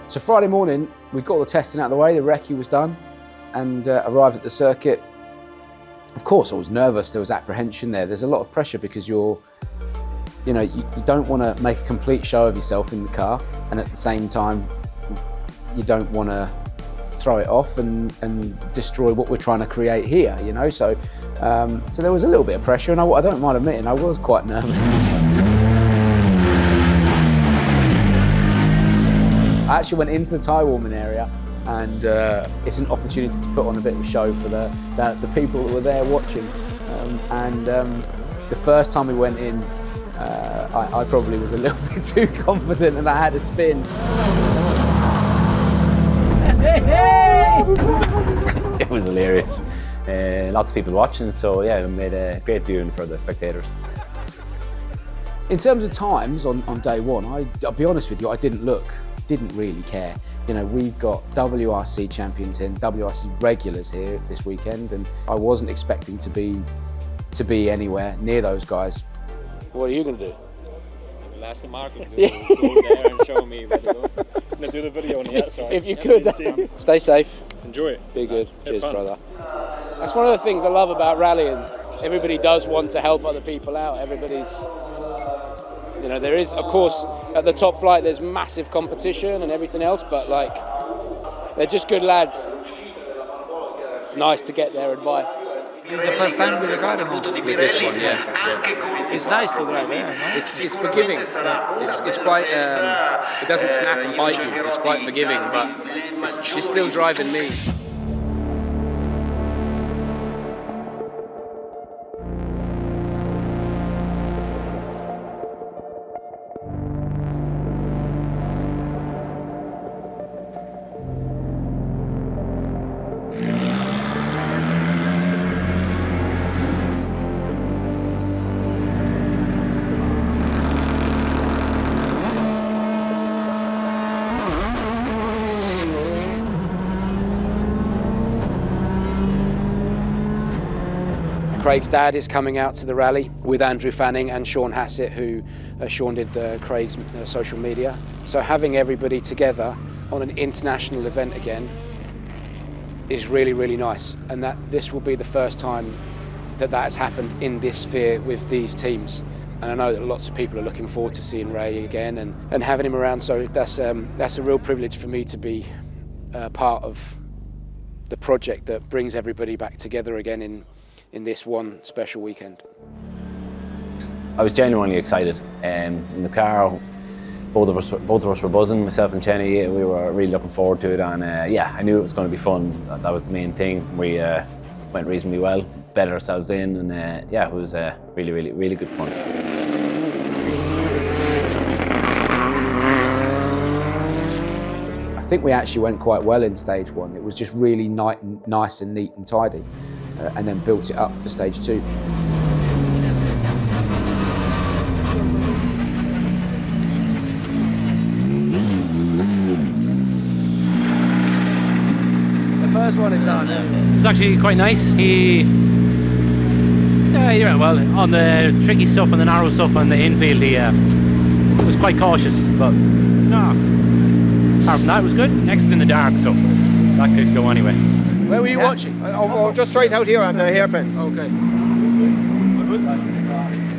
So Friday morning, we got all the testing out of the way, the recce was done, and arrived at the circuit. Of course, I was nervous, there was apprehension there. There's a lot of pressure because you don't want to make a complete show of yourself in the car, and at the same time, you don't want to throw it off and destroy what we're trying to create here, you know? So there was a little bit of pressure, and I don't mind admitting, I was quite nervous. I actually went into the tyre warming area, and it's an opportunity to put on a bit of a show for the people that were there watching. The first time we went in, I probably was a little bit too confident, and I had a spin. It was hilarious. Lots of people watching, so yeah, it made a great viewing for the spectators. In terms of times on day one, I'll be honest with you, I didn't really care. You know, we've got WRC champions and WRC regulars here this weekend, and I wasn't expecting to be anywhere near those guys. What are you going to do? I'll ask the market to go there and show me where to go. I'm going to do the video on the outside. If you could. Stay safe. Enjoy it. Be good. Cheers, fun. brother. That's one of the things I love about rallying. Everybody does want to help other people out. Everybody's, you know, there is, of course, at the top flight, there's massive competition and everything else, but like, they're just good lads. It's nice to get their advice. It's the first time with the car, With this one, yeah. It's nice to drive, yeah. It's forgiving. It's quite. It doesn't snap and bite you. It's quite forgiving, but she's still driving me. Craig's dad is coming out to the rally with Andrew Fanning and Sean Hassett, who Sean did Craig's social media. So having everybody together on an international event again is really, really nice. And that this will be the first time that has happened in this sphere with these teams. And I know that lots of people are looking forward to seeing Ray again and having him around. So that's a real privilege for me to be part of the project that brings everybody back together again in this one special weekend. I was genuinely excited. In the car, both of us were buzzing. Myself and Chenny, we were really looking forward to it, and yeah, I knew it was going to be fun. That was the main thing. We went reasonably well, betted ourselves in, and yeah, it was really, really, really good fun. I think we actually went quite well in stage one. It was just really nice and neat and tidy. And then built it up for stage two. The first one is done. It's actually quite nice. He went well on the tricky stuff and the narrow stuff on the infield. He was quite cautious, but no. Apart from that, it was good. Next is in the dark, so that could go anyway. Where were you watching? Oh, just right out here on the hairpins. Okay.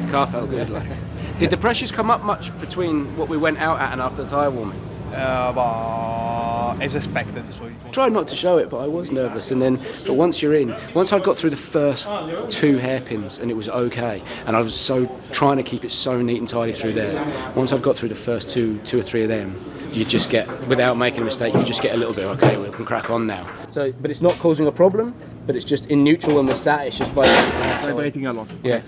The car felt good. Like. Did the pressures come up much between what we went out at and after the tyre warming? As expected. Tried not to show it, but I was nervous. But once you're in, once I'd got through the first two hairpins and it was okay, and I was so trying to keep it so neat and tidy through there. Once I'd got through the first two or three of them, you just get, without making a mistake, you just get a little bit, okay, we can crack on now. So, but it's not causing a problem, but it's just in neutral when we're sat, it's just Vibrating a lot. Yeah.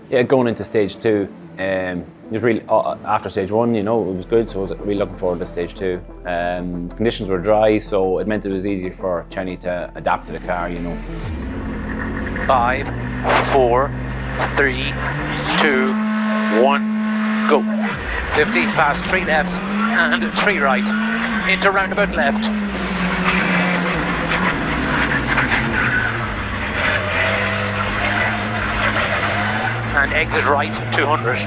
Yeah, going into stage two, it was really, after stage one, you know, it was good, so I was really looking forward to stage two. Conditions were dry, so it meant it was easier for Chenny to adapt to the car, you know. 5, 4, 3, 2, 1, go. 50, fast, 3 left and 3 right. Into roundabout left. And exit right, 200.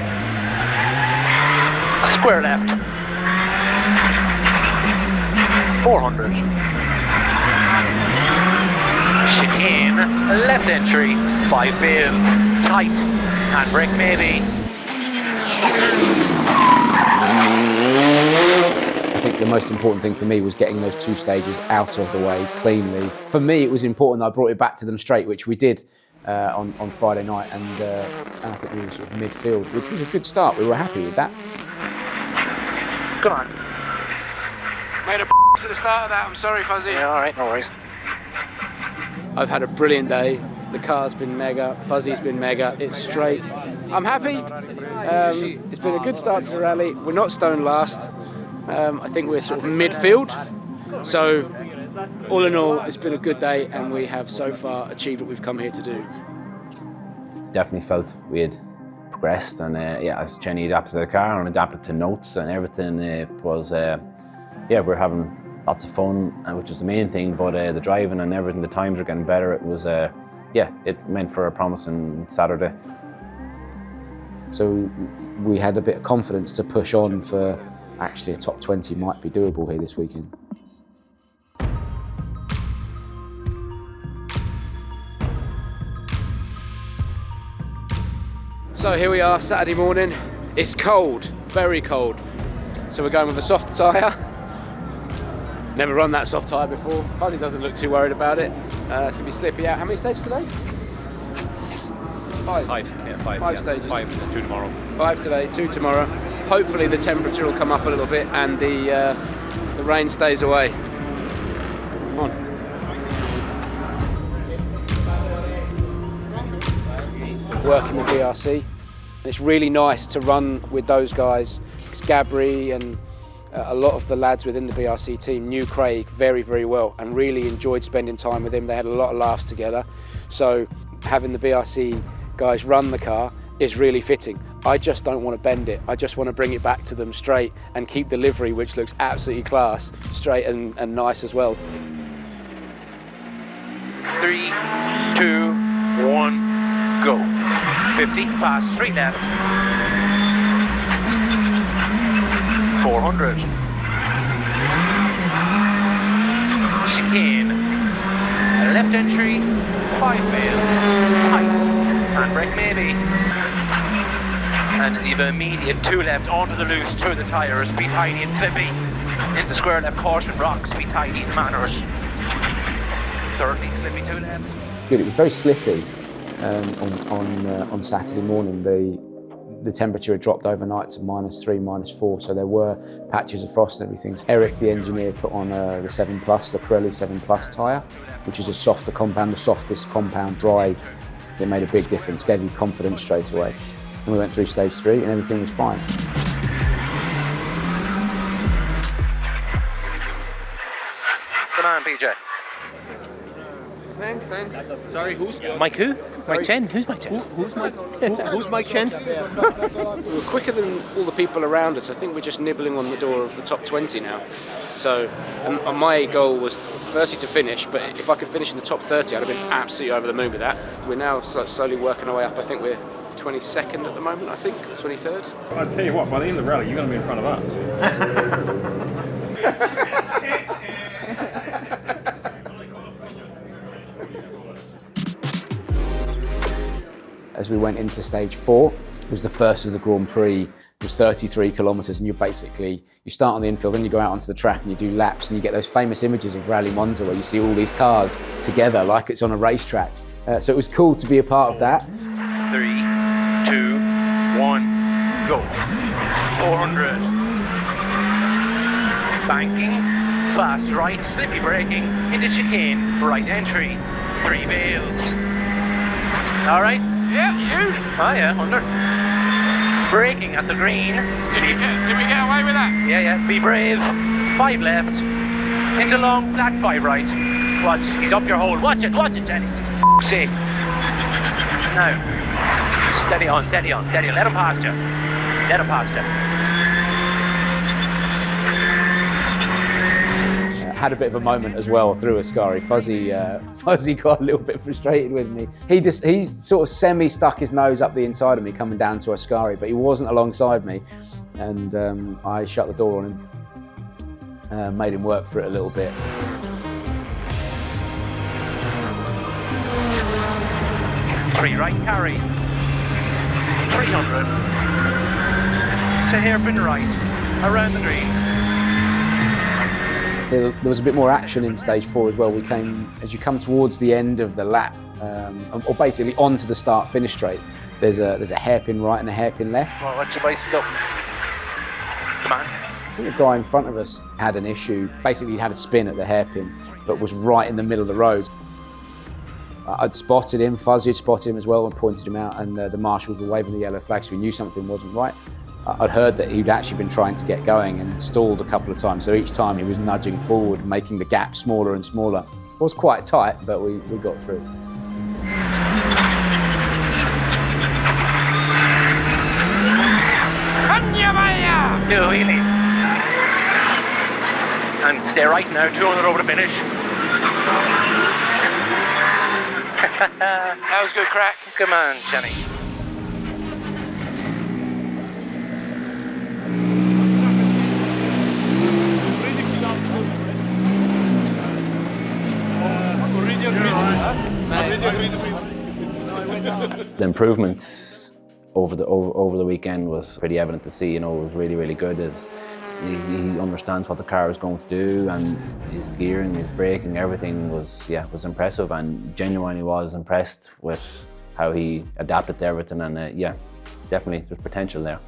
Square left. 400. Chicane, left entry, 5 bales, tight, handbrake maybe. I think the most important thing for me was getting those 2 stages out of the way cleanly. For me, it was important that I brought it back to them straight, which we did on Friday night, and I think we were sort of midfield, which was a good start. We were happy with that. Go on. Made a to the start of that, I'm sorry, Fuzzy. Yeah, alright, no worries. I've had a brilliant day. The car's been mega, Fuzzy's been mega, it's straight. I'm happy. It's been a good start to the rally. We're not stone last. I think we're sort of midfield. So, all in all, it's been a good day, and we have so far achieved what we've come here to do. Definitely felt we had progressed, and yeah, as Jenny adapted to the car and adapted to notes and everything, it was, yeah, we're having lots of fun, which is the main thing, but the driving and everything, the times are getting better. It was, yeah, it meant for a promising Saturday. So we had a bit of confidence to push on for actually a top 20 might be doable here this weekend. So here we are, Saturday morning. It's cold, very cold. So we're going with a soft tyre. Never run that soft tyre before. Fuzzy doesn't look too worried about it. It's gonna be slippy out. How many stages today? 5. 5, yeah, 5. 5 yeah. stages. 5 and 2 tomorrow. 5 today, 2 tomorrow. Hopefully the temperature will come up a little bit and the rain stays away. Come on. Working with WRC, and it's really nice to run with those guys, because Gabri and a lot of the lads within the WRC team knew Craig very, very well and really enjoyed spending time with him. They had a lot of laughs together. So having the WRC guys run the car is really fitting. I just don't want to bend it. I just want to bring it back to them straight and keep the livery, which looks absolutely class, straight and nice as well. 3, 2, 1, go. 50, fast, straight left. 400. Chicane, left entry, 5 bales, tight, handbrake maybe. And you've an immediate 2 left onto the loose, through the tyres, be tidy and slippy. Into square left, caution rocks, be tidy and manners. 30, slippy 2 left. Good, it was very slippy on Saturday morning. The temperature had dropped overnight to -3, -4, so there were patches of frost and everything. Eric, the engineer, put on the 7 Plus, the Pirelli 7 Plus tyre, which is a softer compound, the softest compound dry. It made a big difference, gave you confidence straight away. And we went through stage 3 and everything was fine. Come on, PJ. Thanks. Sorry, who's Mike who? Mike Chen? Who's Mike Chen? who's Mike Chen? We're quicker than all the people around us. I think we're just nibbling on the door of the top 20 now. So and my goal was firstly to finish, but if I could finish in the top 30, I'd have been absolutely over the moon with that. We're now slowly working our way up. I think we're 22nd at the moment, I think, 23rd. I'll tell you what, by the end of the rally, you're going to be in front of us. As we went into stage 4, it was the first of the Grand Prix. It was 33 kilometres, and you start on the infield, then you go out onto the track and you do laps, and you get those famous images of Rally Monza where you see all these cars together like it's on a racetrack. So it was cool to be a part of that. 3, 2, 1, go. 400. Banking, fast right, slippy braking, into chicane, right entry, 3 bales. All right? Yeah, you. Oh yeah, 100. Braking at the green. Did we get away with that? Yeah, be brave. 5 left, into long, flat 5 right. Watch, he's up your hole. Watch it, Jenny. See. Now. Steady on. Let him past you. Had a bit of a moment as well through Ascari. Fuzzy got a little bit frustrated with me. He sort of semi stuck his nose up the inside of me coming down to Ascari, but he wasn't alongside me, and I shut the door on him. made him work for it a little bit. Three right carry. 300. To hairpin right. Around the green. There was a bit more action in stage 4 as well. We came, as you come towards the end of the lap, or basically onto the start-finish straight, there's a hairpin right and a hairpin left. Well, watch your bicycle. Come on. I think the guy in front of us had an issue. Basically, he had a spin at the hairpin, but was right in the middle of the road. I'd spotted him, Fuzzy had spotted him as well and pointed him out, and the marshals were waving the yellow flag, so we knew something wasn't right. I'd heard that he'd actually been trying to get going and stalled a couple of times, so each time he was nudging forward, making the gap smaller and smaller. It was quite tight, but we got through. Do a wheelie. And stay right now, 200 over the finish. That was good crack. Come on, Jenny. The improvements over the weekend was pretty evident to see. You know, it was really good. He understands what the car is going to do, and his gearing, his braking, everything was impressive, and genuinely was impressed with how he adapted to everything. And definitely there's potential there.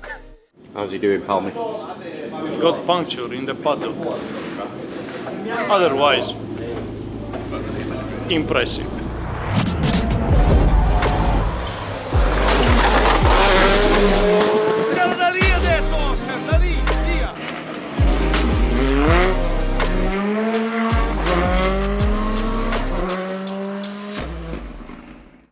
How's he doing, Palmy? Got puncture in the paddock. Otherwise, impressive.